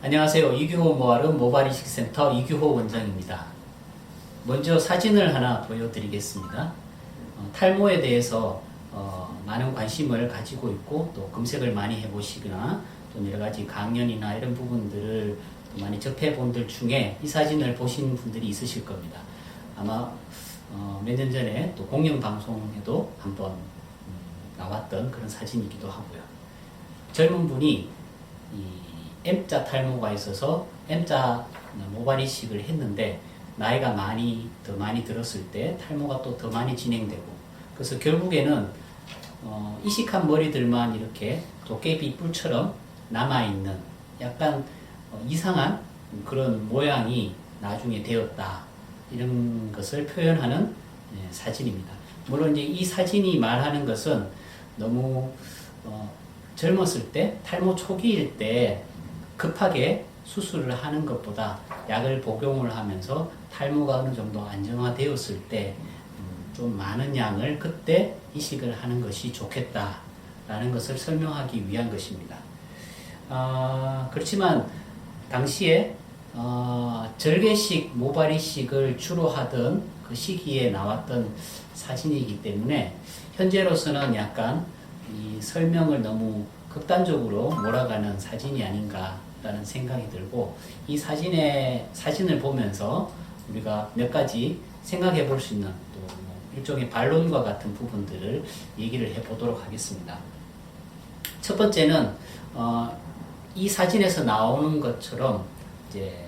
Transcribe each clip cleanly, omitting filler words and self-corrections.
안녕하세요. 이규호 모아름 모발이식센터 이규호 원장입니다. 먼저 사진을 하나 보여드리겠습니다. 탈모에 대해서 많은 관심을 가지고 있고 또 검색을 많이 해보시거나 또 여러가지 강연이나 이런 부분들을 또 많이 접해본 들 중에 이 사진을 보신 분들이 있으실 겁니다. 아마 몇 년 전에 또 공영방송에도 한번 나왔던 그런 사진이기도 하고요. 젊은 분이 이 M자 탈모가 있어서 M자 모발 이식을 했는데 나이가 더 많이 들었을 때 탈모가 또 더 많이 진행되고, 그래서 결국에는 이식한 머리들만 이렇게 도깨비 뿔처럼 남아있는 약간 이상한 그런 모양이 나중에 되었다, 이런 것을 표현하는 사진입니다. 물론 이제 이 사진이 말하는 것은 너무 젊었을 때, 탈모 초기일 때 급하게 수술을 하는 것보다 약을 복용을 하면서 탈모가 어느 정도 안정화되었을 때 좀 많은 양을 그때 이식을 하는 것이 좋겠다라는 것을 설명하기 위한 것입니다. 그렇지만 당시에 절개식 모발 이식을 주로 하던 그 시기에 나왔던 사진이기 때문에 현재로서는 약간 이 설명을 너무 극단적으로 몰아가는 사진이 아닌가라는 생각이 들고, 이 사진을 보면서 우리가 몇 가지 생각해 볼 수 있는 또 일종의 반론과 같은 부분들을 얘기를 해 보도록 하겠습니다. 첫 번째는 이 사진에서 나오는 것처럼 이제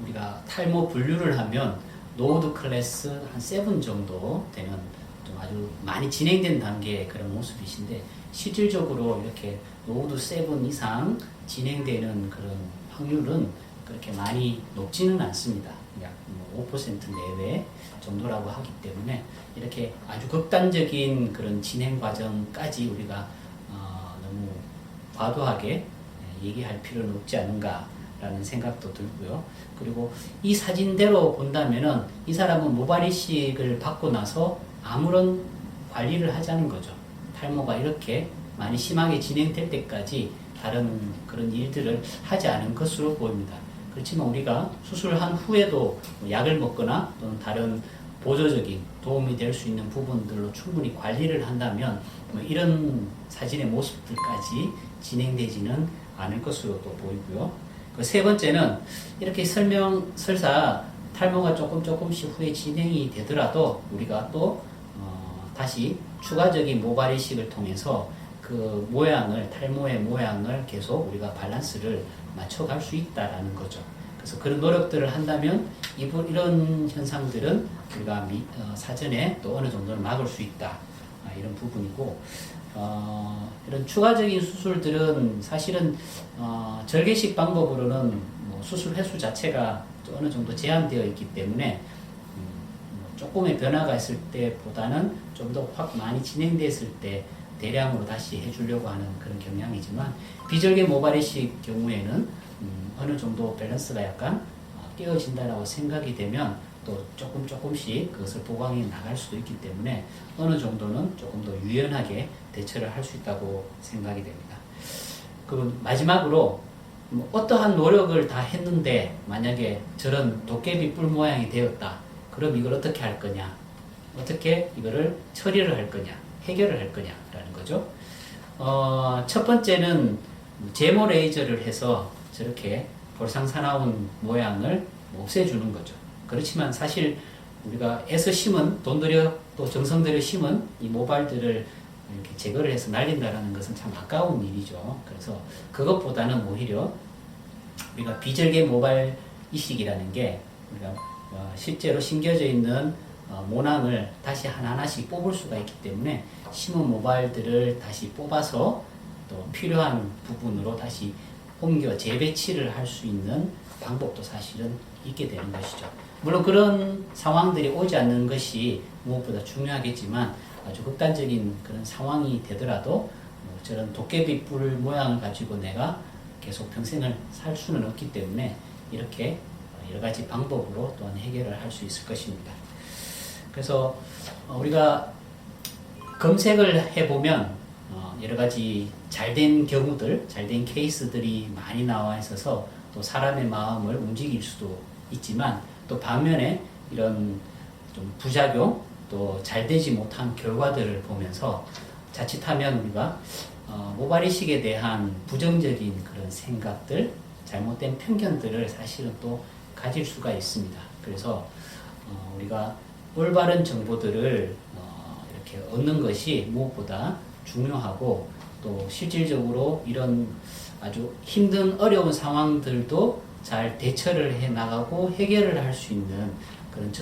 우리가 탈모 분류를 하면 노드 클래스 한 7 정도 되는 좀 아주 많이 진행된 단계의 그런 모습이신데, 실질적으로 이렇게 노드 7 이상 진행되는 그런 확률은 그렇게 많이 높지는 않습니다. 약 5% 내외 정도라고 하기 때문에 이렇게 아주 극단적인 그런 진행 과정까지 우리가 너무 과도하게 얘기할 필요는 없지 않은가라는 생각도 들고요. 그리고 이 사진대로 본다면은 이 사람은 모발 이식을 받고 나서 아무런 관리를 하지 않은 거죠. 탈모가 이렇게 많이 심하게 진행될 때까지 다른 그런 일들을 하지 않은 것으로 보입니다. 그렇지만 우리가 수술한 후에도 약을 먹거나 또는 다른 보조적인 도움이 될 수 있는 부분들로 충분히 관리를 한다면 이런 사진의 모습들까지 진행되지는 않을 것으로 또 보이고요. 그 세 번째는 이렇게 설사 탈모가 조금씩 후에 진행이 되더라도 우리가 또 다시 추가적인 모발 이식을 통해서 그 탈모의 모양을 계속 우리가 밸런스를 맞춰갈 수 있다라는 거죠. 그래서 그런 노력들을 한다면 이런 현상들은 우리가 사전에 또 어느 정도는 막을 수 있다, 이런 부분이고, 이런 추가적인 수술들은 사실은 절개식 방법으로는 수술 횟수 자체가 어느 정도 제한되어 있기 때문에 조금의 변화가 있을 때보다는 좀 더 확 많이 진행됐을 때 대량으로 다시 해주려고 하는 그런 경향이지만, 비절개 모발 이식 경우에는 어느 정도 밸런스가 약간 깨어진다라고 생각이 되면 또 조금씩 그것을 보강해 나갈 수도 있기 때문에 어느 정도는 조금 더 유연하게 대처를 할 수 있다고 생각이 됩니다. 그리고 마지막으로 어떠한 노력을 다 했는데 만약에 저런 도깨비 뿔 모양이 되었다, 그럼 이걸 어떻게 할 거냐, 어떻게 이거를 처리를 할 거냐, 해결을 할 거냐라는 거죠. 첫 번째는 제모 레이저를 해서 저렇게 볼상사나운 모양을 없애주는 거죠. 그렇지만 사실 우리가 애써 심은, 돈 들여 또 정성 들여 심은 이 모발들을 이렇게 제거를 해서 날린다는 것은 참 아까운 일이죠. 그래서 그것보다는 오히려 우리가 비절개 모발 이식이라는 게 우리가 실제로 심겨져 있는 모낭을 다시 하나하나씩 뽑을 수가 있기 때문에 심은 모발들을 다시 뽑아서 또 필요한 부분으로 다시 옮겨 재배치를 할 수 있는 방법도 사실은 있게 되는 것이죠. 물론 그런 상황들이 오지 않는 것이 무엇보다 중요하겠지만, 아주 극단적인 그런 상황이 되더라도 저런 도깨비 뿔 모양을 가지고 내가 계속 평생을 살 수는 없기 때문에 이렇게 여러 가지 방법으로 또한 해결을 할 수 있을 것입니다. 그래서 우리가 검색을 해보면 여러 가지 잘된 경우들, 잘된 케이스들이 많이 나와 있어서 또 사람의 마음을 움직일 수도 있지만 또 반면에 이런 좀 부작용 또 잘 되지 못한 결과들을 보면서 자칫하면 우리가 모발 이식에 대한 부정적인 그런 생각들, 잘못된 편견들을 사실은 또 가질 수가 있습니다. 그래서 우리가 올바른 정보들을 이렇게 얻는 것이 무엇보다 중요하고 또 실질적으로 이런 아주 힘든 어려운 상황들도 잘 대처를 해 나가고 해결을 할 수 있는 그런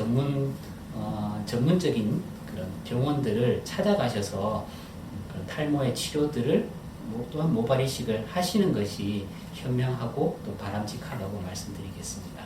전문적인 그런 병원들을 찾아가셔서 그런 탈모의 치료들을 또한 모발 이식을 하시는 것이 현명하고 또 바람직하다고 말씀드리겠습니다.